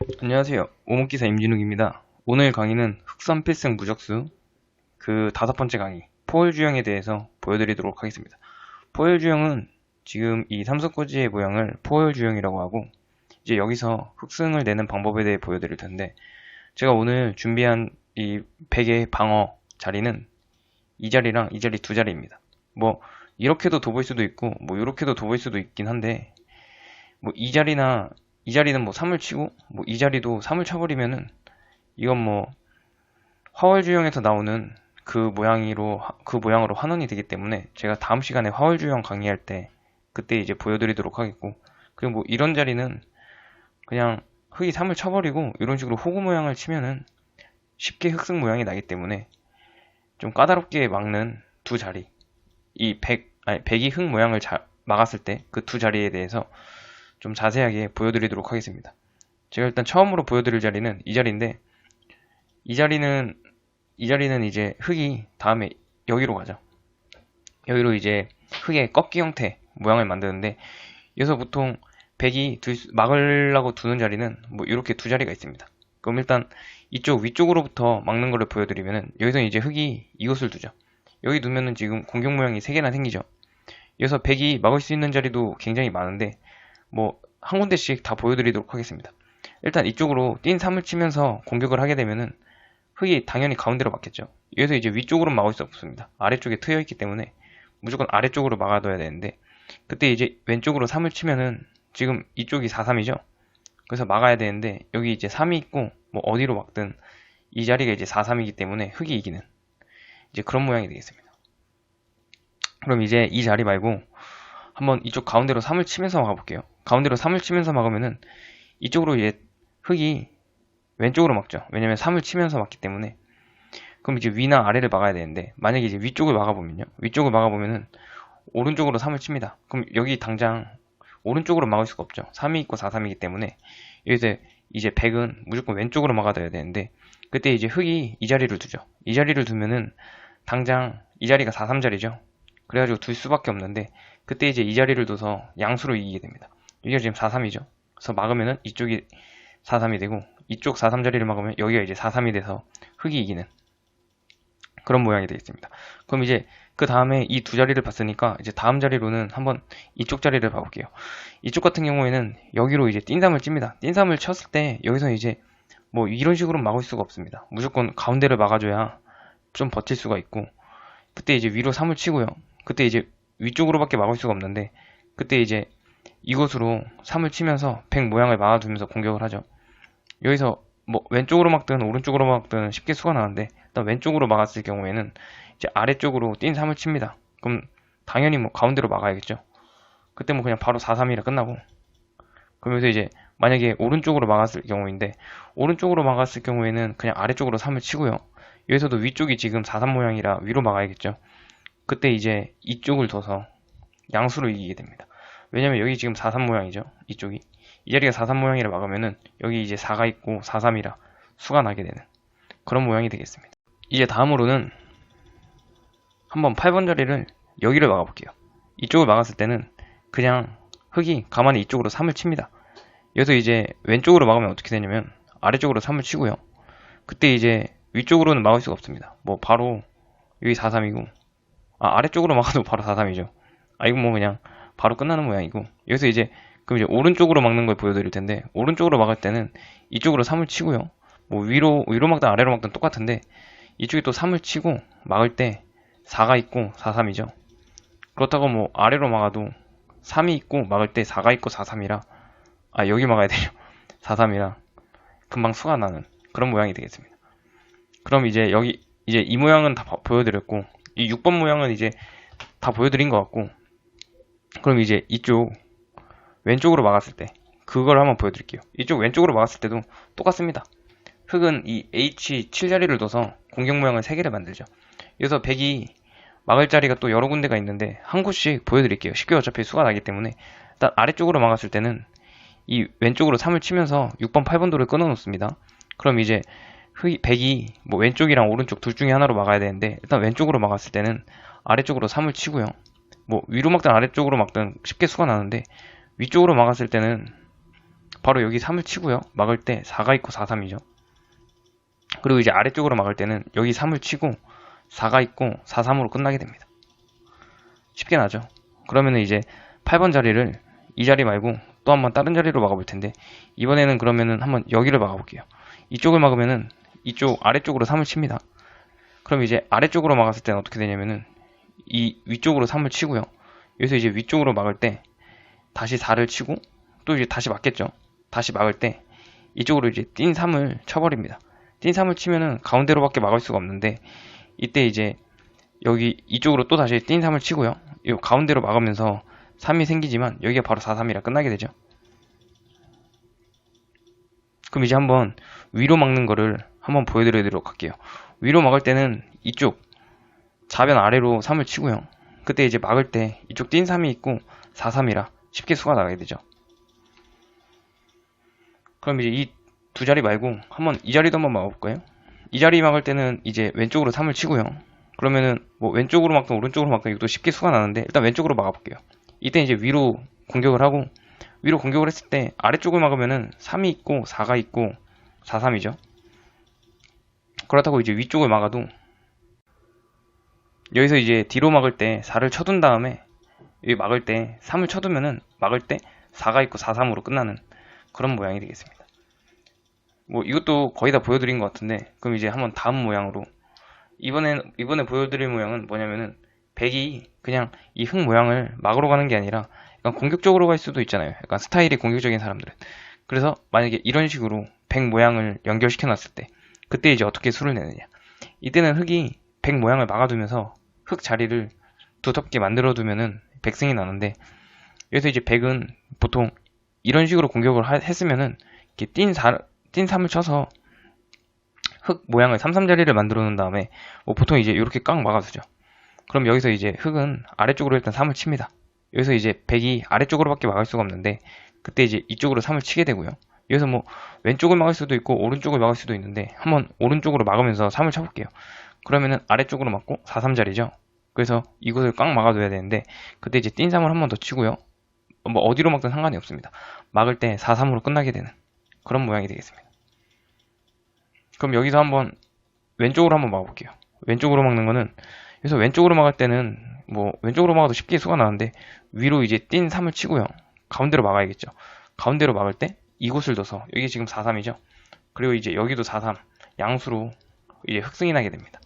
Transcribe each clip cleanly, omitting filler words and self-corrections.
안녕하세요. 오목기사 임진욱입니다. 오늘 강의는 흑선 필승 무적수 그 5번째 강의 포열 주형에 대해서 보여드리도록 하겠습니다. 포열 주형은 지금 이 삼성꽂이의 모양을 포열 주형이라고 하고 이제 여기서 흑승을 내는 방법에 대해 보여드릴 텐데 제가 오늘 준비한 이 100의 방어 자리는 이 자리랑 이 자리 두 자리입니다. 뭐 이렇게도 돋을 수도 있고 뭐 이렇게도 돋을 수도 있긴 한데 뭐 이 자리는 뭐 3을 치고 뭐 이 자리도 3을 쳐버리면은 이건 뭐 화월주형에서 나오는 그 모양으로 환원이 되기 때문에 제가 다음 시간에 화월주형 강의할 때 그때 이제 보여드리도록 하겠고, 그리고 뭐 이런 자리는 그냥 흑이 3을 쳐버리고 이런 식으로 호구 모양을 치면은 쉽게 흑승 모양이 나기 때문에 좀 까다롭게 막는 두 자리, 이 100이 흑 모양을 막았을 때 그 두 자리에 대해서 좀 자세하게 보여드리도록 하겠습니다. 제가 일단 처음으로 보여드릴 자리는 이 자리인데, 이 자리는 이제 흙이 다음에 여기로 가죠. 여기로 이제 흙의 꺾기 형태 모양을 만드는데, 여기서 보통 백이 막으려고 두는 자리는 뭐 이렇게 두 자리가 있습니다. 그럼 일단 이쪽 위쪽으로부터 막는 거를 보여드리면은, 여기서 이제 흙이 이곳을 두죠. 여기 두면은 지금 공격 모양이 3개나 생기죠. 여기서 백이 막을 수 있는 자리도 굉장히 많은데 뭐 한 군데씩 다 보여드리도록 하겠습니다. 일단 이쪽으로 띈 3을 치면서 공격을 하게 되면은 흙이 당연히 가운데로 막겠죠. 여기서 이제 위쪽으로 막을 수 없습니다. 아래쪽에 트여 있기 때문에 무조건 아래쪽으로 막아둬야 되는데, 그때 이제 왼쪽으로 3을 치면은 지금 이쪽이 4-3이죠. 그래서 막아야 되는데 여기 이제 3이 있고 뭐 어디로 막든 이 자리가 이제 4-3이기 때문에 흙이 이기는 이제 그런 모양이 되겠습니다. 그럼 이제 이 자리 말고 한번 이쪽 가운데로 3을 치면서 막아볼게요. 가운데로 3을 치면서 막으면은 이쪽으로 이제 흙이 왼쪽으로 막죠. 왜냐면 3을 치면서 막기 때문에. 그럼 이제 위나 아래를 막아야 되는데, 만약에 이제 위쪽을 막아보면요. 위쪽을 막아보면은 오른쪽으로 3을 칩니다. 그럼 여기 당장 오른쪽으로 막을 수가 없죠. 3이 있고 4-3이기 때문에 여기서 이제 100은 무조건 왼쪽으로 막아둬야 되는데, 그때 이제 흙이 이 자리를 두죠. 이 자리를 두면은 당장 이 자리가 4-3 자리죠. 그래가지고 둘 수밖에 없는데, 그때 이제 이 자리를 둬서 양수로 이기게 됩니다. 여기가 지금 4-3이죠. 그래서 막으면은 이쪽이 4-3이 되고, 이쪽 4-3 자리를 막으면 여기가 이제 4-3이 돼서 흙이 이기는 그런 모양이 되겠습니다. 그럼 이제 그 다음에 이 두 자리를 봤으니까 이제 다음 자리로는 한번 이쪽 자리를 봐볼게요. 이쪽 같은 경우에는 여기로 이제 띵삼을 찝니다. 띵삼을 쳤을 때 여기서 이제 뭐 이런 식으로 막을 수가 없습니다. 무조건 가운데를 막아줘야 좀 버틸 수가 있고, 그때 이제 위로 3을 치고요. 그때 이제 위쪽으로밖에 막을 수가 없는데, 그때 이제 이곳으로 3을 치면서 100 모양을 막아두면서 공격을 하죠. 여기서 뭐 왼쪽으로 막든 오른쪽으로 막든 쉽게 수가 나는데, 일단 왼쪽으로 막았을 경우에는 이제 아래쪽으로 띈 3을 칩니다. 그럼 당연히 뭐 가운데로 막아야겠죠. 그때 뭐 그냥 바로 4-3이라 끝나고, 그러면서 이제 만약에 오른쪽으로 막았을 경우인데, 오른쪽으로 막았을 경우에는 그냥 아래쪽으로 3을 치고요. 여기서도 위쪽이 지금 4-3 모양이라 위로 막아야겠죠. 그때 이제 이쪽을 둬서 양수로 이기게 됩니다. 왜냐면 여기 지금 4-3 모양이죠. 이쪽이. 이 자리가 4-3 모양이라 막으면은 여기 이제 4가 있고 4-3이라 수가 나게 되는 그런 모양이 되겠습니다. 이제 다음으로는 한번 8번 자리를 여기를 막아볼게요. 이쪽을 막았을 때는 그냥 흙이 가만히 이쪽으로 3을 칩니다. 여기서 이제 왼쪽으로 막으면 어떻게 되냐면 아래쪽으로 3을 치고요. 그때 이제 위쪽으로는 막을 수가 없습니다. 뭐 바로 여기 4-3이고, 아래쪽으로 막아도 바로 4-3이죠. 이거 뭐 그냥 바로 끝나는 모양이고, 여기서 이제 그럼 이제 오른쪽으로 막는 걸 보여드릴 텐데, 오른쪽으로 막을 때는 이쪽으로 3을 치고요. 뭐 위로 막든 아래로 막든 똑같은데, 이쪽에 또 3을 치고 막을 때 4가 있고 4-3이죠. 그렇다고 뭐 아래로 막아도 3이 있고 막을 때 4가 있고 4-3이라, 여기 막아야 돼요. 4-3이라 금방 수가 나는 그런 모양이 되겠습니다. 그럼 이제 여기 이제 이 모양은 다 보여드렸고, 이 6번 모양은 이제 다 보여드린 것 같고, 그럼 이제 이쪽 왼쪽으로 막았을 때 그걸 한번 보여드릴게요. 이쪽 왼쪽으로 막았을 때도 똑같습니다. 흙은 이 H7 자리를 둬서 공격 모양을 3개를 만들죠. 여기서 100이 막을 자리가 또 여러 군데가 있는데 한 곳씩 보여드릴게요. 쉽게 어차피 수가 나기 때문에. 일단 아래쪽으로 막았을 때는 이 왼쪽으로 3을 치면서 6번, 8번 도를 끊어 놓습니다. 그럼 이제 100이 뭐 왼쪽이랑 오른쪽 둘 중에 하나로 막아야 되는데, 일단 왼쪽으로 막았을 때는 아래쪽으로 3을 치고요. 뭐 위로 막든 아래쪽으로 막든 쉽게 수가 나는데, 위쪽으로 막았을 때는 바로 여기 3을 치고요. 막을 때 4가 있고 4, 3이죠. 그리고 이제 아래쪽으로 막을 때는 여기 3을 치고 4가 있고 4, 3으로 끝나게 됩니다. 쉽게 나죠. 그러면은 이제 8번 자리를 이 자리 말고 또 한번 다른 자리로 막아볼 텐데, 이번에는 그러면은 한번 여기를 막아볼게요. 이쪽을 막으면은 이쪽 아래쪽으로 3을 칩니다. 그럼 이제 아래쪽으로 막았을 때는 어떻게 되냐면은 이 위쪽으로 3을 치고요. 여기서 이제 위쪽으로 막을 때 다시 4를 치고 또 이제 다시 막겠죠. 다시 막을 때 이쪽으로 이제 띵 3을 쳐버립니다. 띵 3을 치면은 가운데로밖에 막을 수가 없는데, 이때 이제 여기 이쪽으로 또 다시 띵 3을 치고요. 이 가운데로 막으면서 3이 생기지만 여기가 바로 4, 3이라 끝나게 되죠. 그럼 이제 한번 위로 막는 거를 한번 보여드리도록 할게요. 위로 막을 때는 이쪽 좌변 아래로 3을 치고요. 그때 이제 막을 때 이쪽 띵 3이 있고 4, 3이라 쉽게 수가 나가게 되죠. 그럼 이제 이 두 자리 말고 한번 이 자리도 한번 막아볼까요? 이 자리 막을 때는 이제 왼쪽으로 3을 치고요. 그러면은 뭐 왼쪽으로 막든 오른쪽으로 막든 이것도 쉽게 수가 나는데, 일단 왼쪽으로 막아볼게요. 이때 이제 위로 공격을 하고, 위로 공격을 했을 때 아래쪽을 막으면은 3이 있고 4가 있고 4, 3이죠. 그렇다고 이제 위쪽을 막아도 여기서 이제 뒤로 막을 때 4를 쳐둔 다음에 여기 막을 때 3을 쳐두면은 막을 때 4가 있고 4, 3으로 끝나는 그런 모양이 되겠습니다. 뭐 이것도 거의 다 보여드린 것 같은데, 그럼 이제 한번 다음 모양으로, 이번에 보여드릴 모양은 뭐냐면은 백이 그냥 이 흙 모양을 막으러 가는 게 아니라 약간 공격적으로 갈 수도 있잖아요. 약간 스타일이 공격적인 사람들은. 그래서 만약에 이런 식으로 백 모양을 연결시켜 놨을 때 그때 이제 어떻게 수를 내느냐, 이때는 흙이 백 모양을 막아두면서 흙 자리를 두텁게 만들어 두면은 백승이 나는데, 여기서 이제 백은 보통 이런 식으로 공격을 했으면은 이렇게 띵 3을 쳐서 흙 모양을 3, 3자리를 만들어 놓은 다음에 뭐 보통 이제 이렇게 깡 막아두죠. 그럼 여기서 이제 흙은 아래쪽으로 일단 3을 칩니다. 여기서 이제 백이 아래쪽으로밖에 막을 수가 없는데, 그때 이제 이쪽으로 3을 치게 되고요. 여기서 뭐 왼쪽을 막을 수도 있고 오른쪽을 막을 수도 있는데, 한번 오른쪽으로 막으면서 3을 쳐볼게요. 그러면은 아래쪽으로 막고 4, 3자리죠. 그래서 이곳을 꽉 막아둬야 되는데, 그때 이제 띵 3을 한 번 더 치고요. 뭐 어디로 막든 상관이 없습니다. 막을 때 4, 3으로 끝나게 되는 그런 모양이 되겠습니다. 그럼 여기서 한번 왼쪽으로 한번 막아볼게요. 왼쪽으로 막는 거는, 그래서 왼쪽으로 막을 때는 뭐 왼쪽으로 막아도 쉽게 수가 나는데, 위로 이제 띵 3을 치고요. 가운데로 막아야겠죠. 가운데로 막을 때 이곳을 둬서, 여기 지금 4, 3이죠. 그리고 이제 여기도 4, 3 양수로 이제 흑승이 나게 됩니다.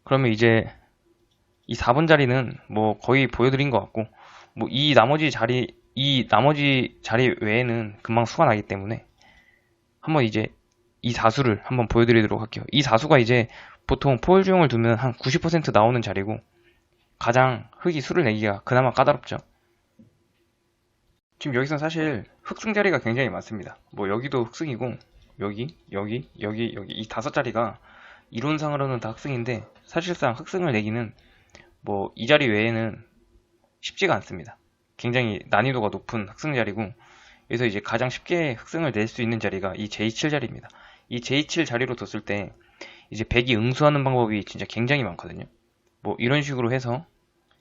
그러면 이제 이 4번 자리는 뭐 거의 보여드린 것 같고, 뭐 이 나머지 자리 외에는 금방 수가 나기 때문에 한번 이제 이 사수를 한번 보여드리도록 할게요. 이 사수가 이제 보통 포홀 주형을 두면 한 90% 나오는 자리고, 가장 흙이 수를 내기가 그나마 까다롭죠. 지금 여기선 사실 흑승 자리가 굉장히 많습니다. 뭐 여기도 흑승이고, 여기 이 5자리가 이론상으로는 다 흑승인데, 사실상 흑승을 내기는 뭐 이 자리 외에는 쉽지가 않습니다. 굉장히 난이도가 높은 흑승 자리고, 여기서 이제 가장 쉽게 흑승을 낼 수 있는 자리가 이 J7 자리입니다. 이 J7 자리로 뒀을 때 이제 백이 응수하는 방법이 진짜 굉장히 많거든요. 뭐 이런 식으로 해서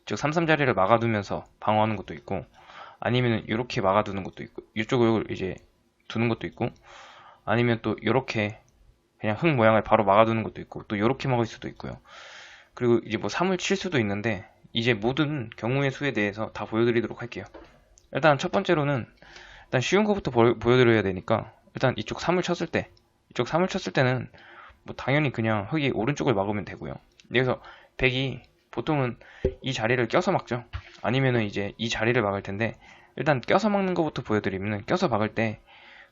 즉 33 자리를 막아두면서 방어하는 것도 있고, 아니면 이렇게 막아두는 것도 있고, 이쪽을 이제 두는 것도 있고, 아니면 또 이렇게 그냥 흙 모양을 바로 막아두는 것도 있고, 또 이렇게 막을 수도 있고요. 그리고 이제 뭐 3을 칠 수도 있는데, 이제 모든 경우의 수에 대해서 다 보여드리도록 할게요. 일단 첫 번째로는 일단 쉬운 것부터 보여드려야 되니까, 일단 이쪽 3을 쳤을 때는 뭐 당연히 그냥 흙이 오른쪽을 막으면 되고요. 여기서 백이 보통은 이 자리를 껴서 막죠. 아니면은 이제 이 자리를 막을 텐데, 일단 껴서 막는 것부터 보여드리면은, 껴서 막을 때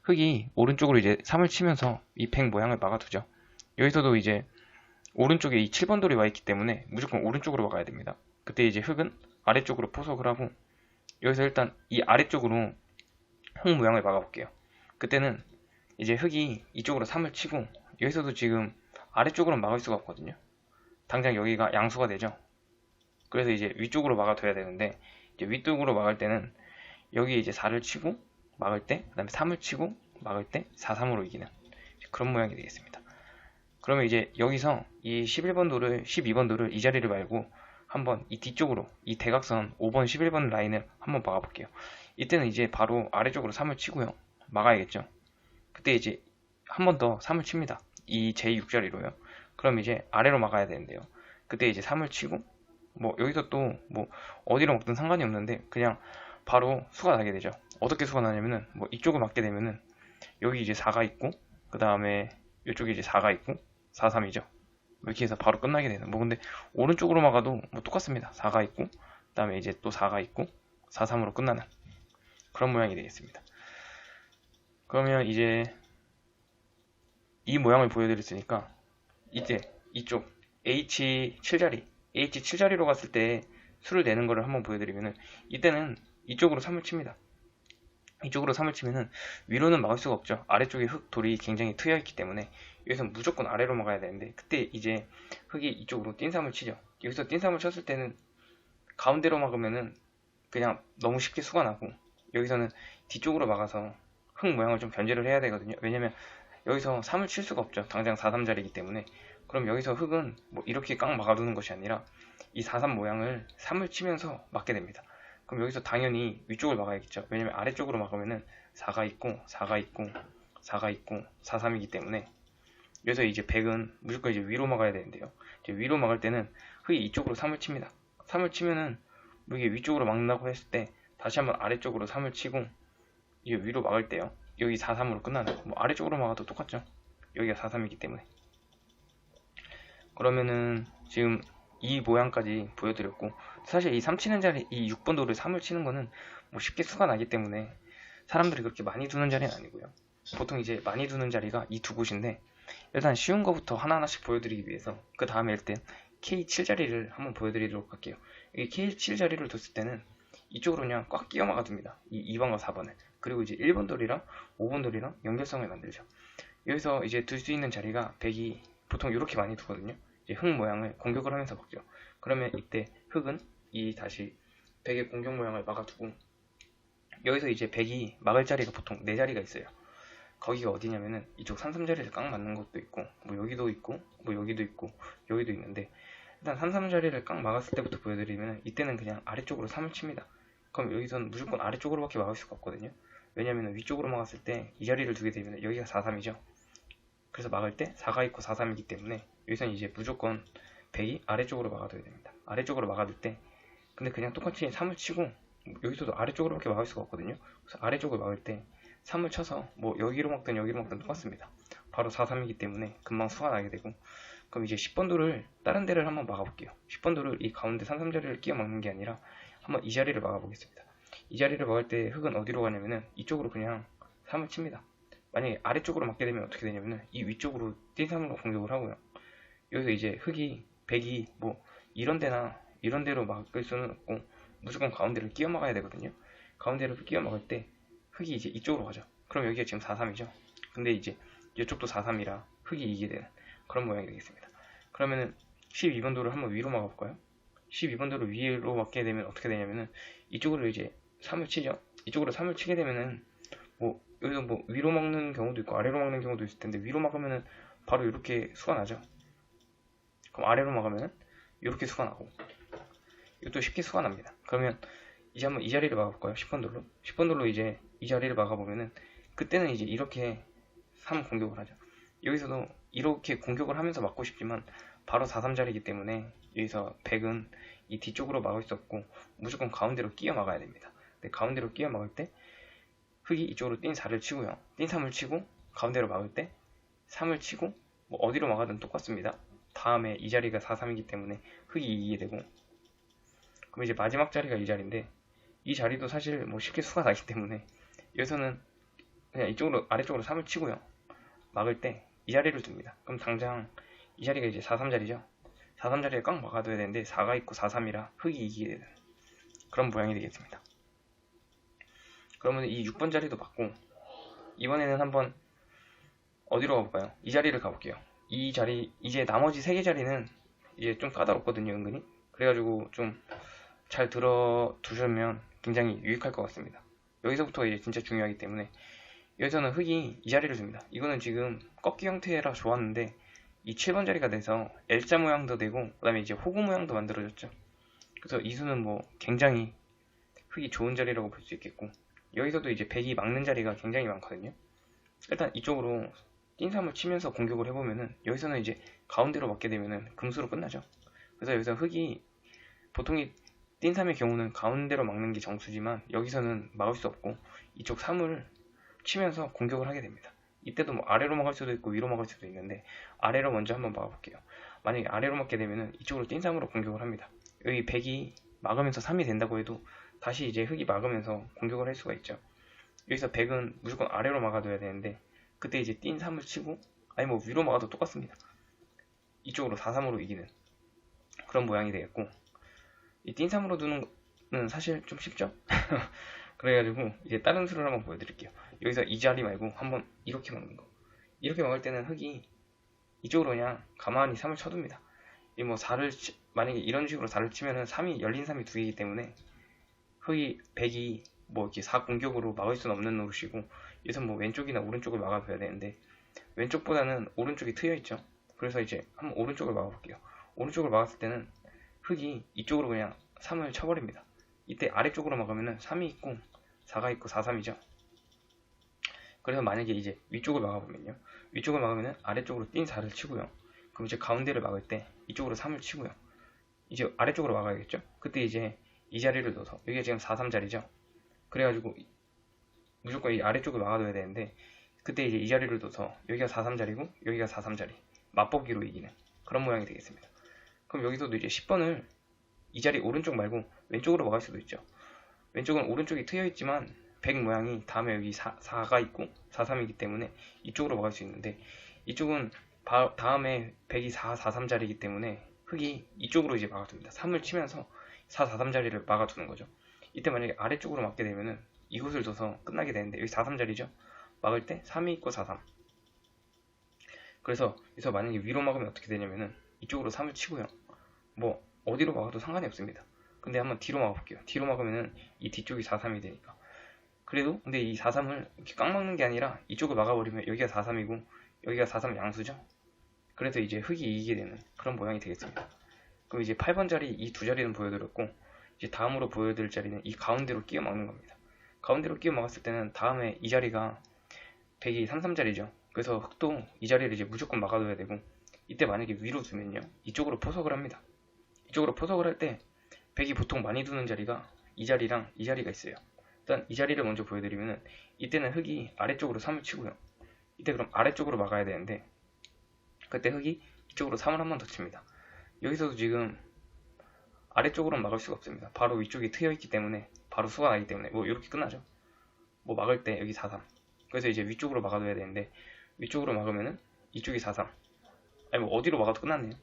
흙이 오른쪽으로 이제 3을 치면서 이 백 모양을 막아두죠. 여기서도 이제 오른쪽에 이 7번 돌이 와 있기 때문에 무조건 오른쪽으로 막아야 됩니다. 그때 이제 흙은 아래쪽으로 포석을 하고, 여기서 일단 이 아래쪽으로 흙 모양을 막아볼게요. 그때는 이제 흙이 이쪽으로 3을 치고, 여기서도 지금 아래쪽으로 막을 수가 없거든요. 당장 여기가 양수가 되죠. 그래서 이제 위쪽으로 막아둬야 되는데, 이제 위쪽으로 막을 때는 여기 이제 4를 치고 막을 때, 그 다음에 3을 치고 막을 때 4, 3으로 이기는 그런 모양이 되겠습니다. 그러면 이제 여기서 이 11번 돌을, 12번 돌을 이 자리를 말고 한번 이 뒤쪽으로 이 대각선 5번, 11번 라인을 한번 막아볼게요. 이때는 이제 바로 아래쪽으로 3을 치고요. 막아야겠죠. 그때 이제 한 번 더 3을 칩니다. 이 제6자리로요. 그럼 이제 아래로 막아야 되는데요. 그때 이제 3을 치고 뭐 여기서 또 뭐 어디로 막든 상관이 없는데 그냥 바로 수가 나게 되죠. 어떻게 수가 나냐면은 뭐 이쪽을 막게 되면은 여기 이제 4가 있고 그 다음에 이쪽에 이제 4가 있고 4, 3이죠. 이렇게 해서 바로 끝나게 되는. 뭐 근데 오른쪽으로 막아도 뭐 똑같습니다. 4가 있고 그 다음에 이제 또 4가 있고 4, 3으로 끝나는 그런 모양이 되겠습니다. 그러면 이제 이 모양을 보여드렸으니까 이때 이쪽 H7자리 H7자리로 갔을 때 수를 내는 거를 한번 보여드리면은 이때는 이쪽으로 3을 칩니다. 이쪽으로 3을 치면은 위로는 막을 수가 없죠. 아래쪽에 흙 돌이 굉장히 트여 있기 때문에 여기서 무조건 아래로 막아야 되는데 그때 이제 흙이 이쪽으로 띵 3을 치죠. 여기서 띵 3을 쳤을 때는 가운데로 막으면은 그냥 너무 쉽게 수가 나고 여기서는 뒤쪽으로 막아서 흙 모양을 좀 변제를 해야 되거든요. 왜냐면 여기서 3을 칠 수가 없죠. 당장 4-3자리이기 때문에. 그럼 여기서 흙은 뭐 이렇게 깡 막아두는 것이 아니라 이 4-3 모양을 3을 치면서 막게 됩니다. 그럼 여기서 당연히 위쪽을 막아야겠죠. 왜냐면 아래쪽으로 막으면은 4가 있고 4가 있고 4가 있고 4-3이기 때문에 여기서 이제 100은 무조건 이제 위로 막아야 되는데요. 이제 위로 막을 때는 흙이 이쪽으로 3을 칩니다. 3을 치면은 이게 위쪽으로 막는다고 했을 때 다시 한번 아래쪽으로 3을 치고 이게 위로 막을 때요. 여기 4-3으로 끝나는 뭐 아래쪽으로 막아도 똑같죠. 여기가 4-3이기 때문에. 그러면은 지금 이 모양까지 보여드렸고 사실 이 3 치는 자리 이 6번 돌을 3을 치는 거는 뭐 쉽게 수가 나기 때문에 사람들이 그렇게 많이 두는 자리는 아니고요. 보통 이제 많이 두는 자리가 이 두 곳인데 일단 쉬운 거부터 하나하나씩 보여드리기 위해서 그 다음에 일단 K7 자리를 한번 보여드리도록 할게요. 이 K7 자리를 뒀을 때는 이쪽으로 그냥 꽉 끼워 막아둡니다. 이 2번과 4번을. 그리고 이제 1번 돌이랑 5번 돌이랑 연결성을 만들죠. 여기서 이제 둘 수 있는 자리가 100이 보통 이렇게 많이 두거든요. 이제 흙 모양을 공격을 하면서 막죠. 그러면 이때 흙은 이 다시 100의 공격 모양을 막아두고 여기서 이제 100이 막을 자리가 보통 4자리가 있어요. 거기가 어디냐면은 이쪽 3-3자리를 깡 맞는 것도 있고 뭐 여기도 있고 뭐 여기도 있고 여기도 있는데 일단 3-3자리를 깡 막았을 때부터 보여드리면 이때는 그냥 아래쪽으로 3을 칩니다. 그럼 여기서는 무조건 아래쪽으로밖에 막을 수가 없거든요. 왜냐면 위쪽으로 막았을 때 이 자리를 두게 되면 여기가 4-3이죠. 그래서 막을 때 4가 있고 4-3이기 때문에 여기서는 이제 무조건 100이 아래쪽으로 막아둬야 됩니다. 아래쪽으로 막아둘 때 근데 그냥 똑같이 3을 치고 여기서도 아래쪽으로밖에 막을 수가 없거든요. 그래서 아래쪽을 막을 때 3을 쳐서 뭐 여기로 막든 여기로 막든 똑같습니다. 바로 4-3이기 때문에 금방 수가 나게 되고 그럼 이제 10번 돌을 다른 데를 한번 막아볼게요. 10번 돌을 이 가운데 3-3자리를 끼워 막는 게 아니라 한번 이 자리를 막아보겠습니다. 이 자리를 막을 때 흙은 어디로 가냐면은 이쪽으로 그냥 3을 칩니다. 만약에 아래쪽으로 막게 되면 어떻게 되냐면은 이 위쪽으로 띵3으로 공격을 하고요. 여기서 이제 흙이 100이 뭐 이런 데나 이런 데로 막을 수는 없고 무조건 가운데를 끼워 막아야 되거든요. 가운데를 끼워 막을 때 흙이 이제 이쪽으로 가죠. 그럼 여기가 지금 4-3이죠. 근데 이제 이쪽도 4-3이라 흙이 이기게 되는 그런 모양이 되겠습니다. 그러면은 12번 도를 한번 위로 막아볼까요? 12번 도를 위로 막게 되면 어떻게 되냐면은 이쪽으로 이제 3을 치죠. 이쪽으로 3을 치게 되면은 뭐 여기서 뭐 위로 막는 경우도 있고 아래로 막는 경우도 있을 텐데 위로 막으면은 바로 이렇게 수가 나죠. 그럼 아래로 막으면 이렇게 수가 나고 이것도 쉽게 수가 납니다. 그러면 이제 한번 이 자리를 막아볼까요? 10번 돌로 10번 돌로 이제 이 자리를 막아보면은 그때는 이제 이렇게 3 공격을 하죠. 여기서도 이렇게 공격을 하면서 막고 싶지만 바로 4-3자리이기 때문에 여기서 100은 이 뒤쪽으로 막을 수 없고 무조건 가운데로 끼워 막아야 됩니다. 근데 가운데로 끼워 막을 때 흙이 이쪽으로 띵 4를 치고요. 띵 3을 치고 가운데로 막을 때 3을 치고 뭐 어디로 막아든 똑같습니다. 다음에 이 자리가 4-3이기 때문에 흙이 이기게 되고 그럼 이제 마지막 자리가 이 자리인데 이 자리도 사실 뭐 쉽게 수가 나기 때문에 여기서는 그냥 이쪽으로 아래쪽으로 3을 치고요. 막을 때 이 자리를 둡니다. 그럼 당장 이 자리가 이제 4-3자리죠. 4-3자리에 꽉 막아둬야 되는데 4가 있고 4-3이라 흙이 이기게 되는 그런 모양이 되겠습니다. 그러면 이 6번 자리도 맞고 이번에는 한번 어디로 가볼까요? 이 자리를 가볼게요. 이 자리 이제 나머지 3개 자리는 이제 좀 까다롭거든요 은근히. 그래가지고 좀 잘 들어 두시면 굉장히 유익할 것 같습니다. 여기서부터 이제 진짜 중요하기 때문에 여기서는 흙이 이 자리를 줍니다. 이거는 지금 꺾기 형태라 좋았는데 이 7번 자리가 돼서 L자 모양도 되고 그 다음에 이제 호구 모양도 만들어졌죠. 그래서 이 수는 뭐 굉장히 흙이 좋은 자리라고 볼 수 있겠고 여기서도 이제 백이 막는 자리가 굉장히 많거든요. 일단 이쪽으로 띵3을 치면서 공격을 해보면은 여기서는 이제 가운데로 맞게 되면은 금수로 끝나죠. 그래서 여기서 흑이 보통 이 띵3의 경우는 가운데로 막는 게 정수지만 여기서는 막을 수 없고 이쪽 3을 치면서 공격을 하게 됩니다. 이때도 뭐 아래로 막을 수도 있고 위로 막을 수도 있는데 아래로 먼저 한번 막아볼게요. 만약에 아래로 막게 되면은 이쪽으로 띵3으로 공격을 합니다. 여기 백이 막으면서 3이 된다고 해도 다시 이제 흑이 막으면서 공격을 할 수가 있죠. 여기서 백은 무조건 아래로 막아둬야 되는데 그때 이제 띵3을 치고 아니 뭐 위로 막아도 똑같습니다. 이쪽으로 4-3으로 이기는 그런 모양이 되겠고 이 띵3으로 두는 거는 사실 좀 쉽죠? 그래가지고 이제 다른 수를 한번 보여드릴게요. 여기서 이 자리 말고 한번 이렇게 막는 거. 이렇게 막을 때는 흑이 이쪽으로 그냥 가만히 3을 쳐둡니다. 이 뭐 4를 만약에 이런 식으로 4를 치면은 3이 열린 3이 두 개이기 때문에 흑이 백이 뭐 이렇게 4 공격으로 막을 수는 없는 노릇이고 여기서 뭐 왼쪽이나 오른쪽을 막아줘야 되는데 왼쪽보다는 오른쪽이 트여 있죠. 그래서 이제 한번 오른쪽을 막아볼게요. 오른쪽을 막았을 때는 흑이 이쪽으로 그냥 3을 쳐버립니다. 이때 아래쪽으로 막으면은 3이 있고 4가 있고 4, 3이죠. 그래서 만약에 이제 위쪽을 막아보면요. 위쪽을 막으면은 아래쪽으로 띵 4를 치고요. 그럼 이제 가운데를 막을 때 이쪽으로 3을 치고요. 이제 아래쪽으로 막아야겠죠? 그때 이제 이 자리를 넣어서 여기가 지금 4, 3 자리죠? 그래가지고 무조건 이 아래쪽을 막아둬야 되는데 그때 이제 이 자리를 둬서 여기가 4, 3 자리고 여기가 4, 3 자리 맞보기로 이기는 그런 모양이 되겠습니다. 그럼 여기서도 이제 10번을 이 자리 오른쪽 말고 왼쪽으로 막을 수도 있죠. 왼쪽은 오른쪽이 트여있지만 100 모양이 다음에 여기 4가 있고 4, 3이기 때문에 이쪽으로 막을 수 있는데 이쪽은 다음에 100이 4, 4, 3 자리이기 때문에 흑이 이쪽으로 이제 막아둡니다. 3을 치면서 4, 4, 3 자리를 막아두는 거죠. 이때 만약에 아래쪽으로 막게 되면은 이곳을 둬서 끝나게 되는데 여기 4, 3 자리죠. 막을 때 3이 있고 4, 3. 그래서 여기서 만약에 위로 막으면 어떻게 되냐면은 이쪽으로 3을 치고요. 뭐 어디로 막아도 상관이 없습니다. 근데 한번 뒤로 막아볼게요. 뒤로 막으면은 이 뒤쪽이 4, 3이 되니까. 그래도 근데 이 4, 3을 이렇게 깡 막는 게 아니라 이쪽을 막아버리면 여기가 4, 3이고 여기가 4, 3 양수죠. 그래서 이제 흑이 이기게 되는 그런 모양이 되겠습니다. 그럼 이제 8번 자리 이 두 자리는 보여드렸고 이제 다음으로 보여드릴 자리는 이 가운데로 끼워 막는 겁니다. 가운데로 끼워 막았을 때는 다음에 이 자리가 100이 3, 3자리죠. 그래서 흑도 이 자리를 이제 무조건 막아둬야 되고 이때 만약에 위로 두면요. 이쪽으로 포석을 합니다. 이쪽으로 포석을 할 때 100이 보통 많이 두는 자리가 이 자리랑 이 자리가 있어요. 일단 이 자리를 먼저 보여드리면은 이때는 흑이 아래쪽으로 3을 치고요. 이때 그럼 아래쪽으로 막아야 되는데 그때 흑이 이쪽으로 3을 한 번 더 칩니다. 여기서도 지금 아래쪽으로는 막을 수가 없습니다. 바로 위쪽이 트여있기 때문에 바로 수가 나기 때문에 뭐 이렇게 끝나죠. 뭐 막을 때 여기 4, 3. 그래서 이제 위쪽으로 막아둬야 되는데 위쪽으로 막으면은 이쪽이 4, 3. 아니 뭐 어디로 막아도 끝났네요.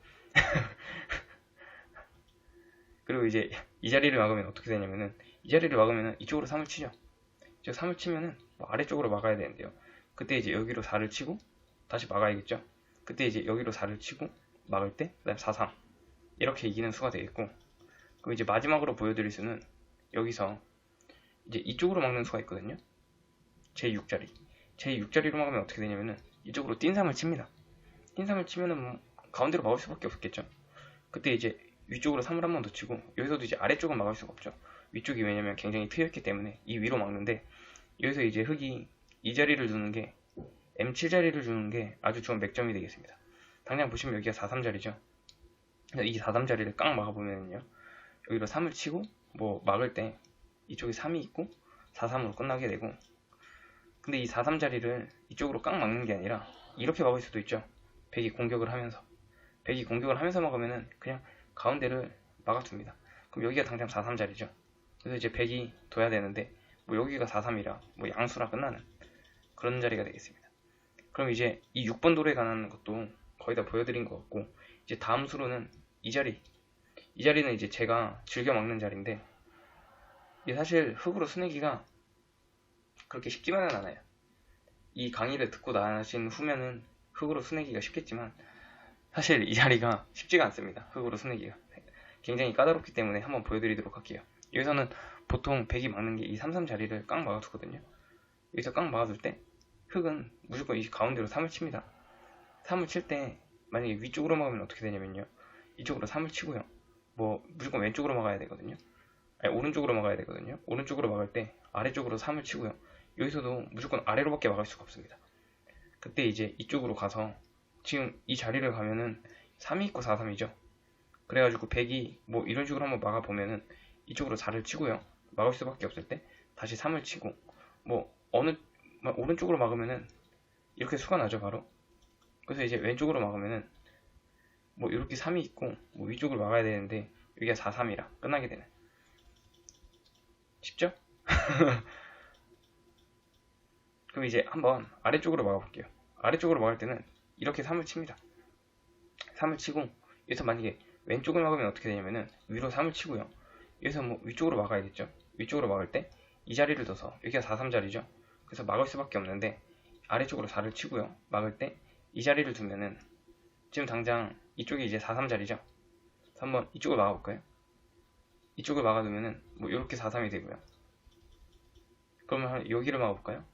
그리고 이제 이 자리를 막으면 어떻게 되냐면은 이 자리를 막으면은 이쪽으로 3을 치죠. 이쪽 3을 치면은 뭐 아래쪽으로 막아야 되는데요. 그때 이제 여기로 4를 치고 다시 막아야겠죠. 그때 이제 여기로 4를 치고 막을 때 그다음 4, 3 이렇게 이기는 수가 되겠고 그럼 이제 마지막으로 보여드릴 수는 여기서 이제 이쪽으로 막는 수가 있거든요. 제6자리 제6자리로 막으면 어떻게 되냐면은 이쪽으로 띵3을 칩니다. 띵3을 치면은 뭐 가운데로 막을 수밖에 없겠죠. 그때 이제 위쪽으로 3을 한 번 더 치고 여기서도 이제 아래쪽은 막을 수가 없죠. 위쪽이 왜냐면 굉장히 트였기 때문에 이 위로 막는데 여기서 이제 흑이 이 자리를 두는 게 M7 자리를 주는 게 아주 좋은 맥점이 되겠습니다. 당장 보시면 여기가 4, 3 자리죠. 이 4, 3 자리를 깡 막아보면요. 여기로 3을 치고 뭐 막을 때 이쪽에 3이 있고 4, 3으로 끝나게 되고 근데 이 4, 3 자리를 이쪽으로 깡 막는 게 아니라 이렇게 막을 수도 있죠. 백이 공격을 하면서 막으면은 그냥 가운데를 막아둡니다. 그럼 여기가 당장 4, 3 자리죠. 그래서 이제 백이 둬야 되는데 뭐 여기가 4, 3이라 뭐 양수라 끝나는 그런 자리가 되겠습니다. 그럼 이제 이 6번 돌에 관한 것도 거의 다 보여드린 것 같고 이제 다음 수로는 이 자리는 이제 제가 즐겨 막는 자리인데 이게 사실 흑으로 수내기가 그렇게 쉽지만은 않아요. 이 강의를 듣고 나신 후면은 흑으로 수내기가 쉽겠지만 사실 이 자리가 쉽지가 않습니다. 흑으로 수내기가 굉장히 까다롭기 때문에 한번 보여드리도록 할게요. 여기서는 보통 백이 막는 게 이 3, 3 자리를 깡 막아두거든요. 여기서 깡 막아둘 때 흑은 무조건 이 가운데로 3을 칩니다. 3을 칠 때 만약에 위쪽으로 막으면 어떻게 되냐면요. 이쪽으로 3을 치고요. 뭐 무조건 왼쪽으로 막아야 되거든요. 아니 오른쪽으로 막아야 되거든요. 오른쪽으로 막을 때 아래쪽으로 3을 치고요. 여기서도 무조건 아래로밖에 막을 수가 없습니다. 그때 이제 이쪽으로 가서 지금 이 자리를 가면은 3이 있고 4, 3이죠. 그래가지고 100이 뭐 이런 식으로 한번 막아보면은 이쪽으로 4를 치고요. 막을 수밖에 없을 때 다시 3을 치고 뭐 어느 오른쪽으로 막으면은 이렇게 수가 나죠 바로. 그래서 이제 왼쪽으로 막으면은 뭐 이렇게 3이 있고 뭐 위쪽으로 막아야 되는데 여기가 4, 3이라 끝나게 되는. 쉽죠? 그럼 이제 한번 아래쪽으로 막아볼게요. 아래쪽으로 막을 때는 이렇게 3을 칩니다. 3을 치고 여기서 만약에 왼쪽을 막으면 어떻게 되냐면은 위로 3을 치고요. 여기서 뭐 위쪽으로 막아야겠죠. 위쪽으로 막을 때 이 자리를 둬서 여기가 4, 3 자리죠. 그래서 막을 수밖에 없는데 아래쪽으로 4를 치고요. 막을 때 이 자리를 두면은 지금 당장 이쪽이 이제 4, 3 자리죠. 그래서 한번 이쪽을 막아볼까요? 이쪽을 막아두면은 뭐 이렇게 4, 3이 되고요. 그러면 여기를 막아볼까요?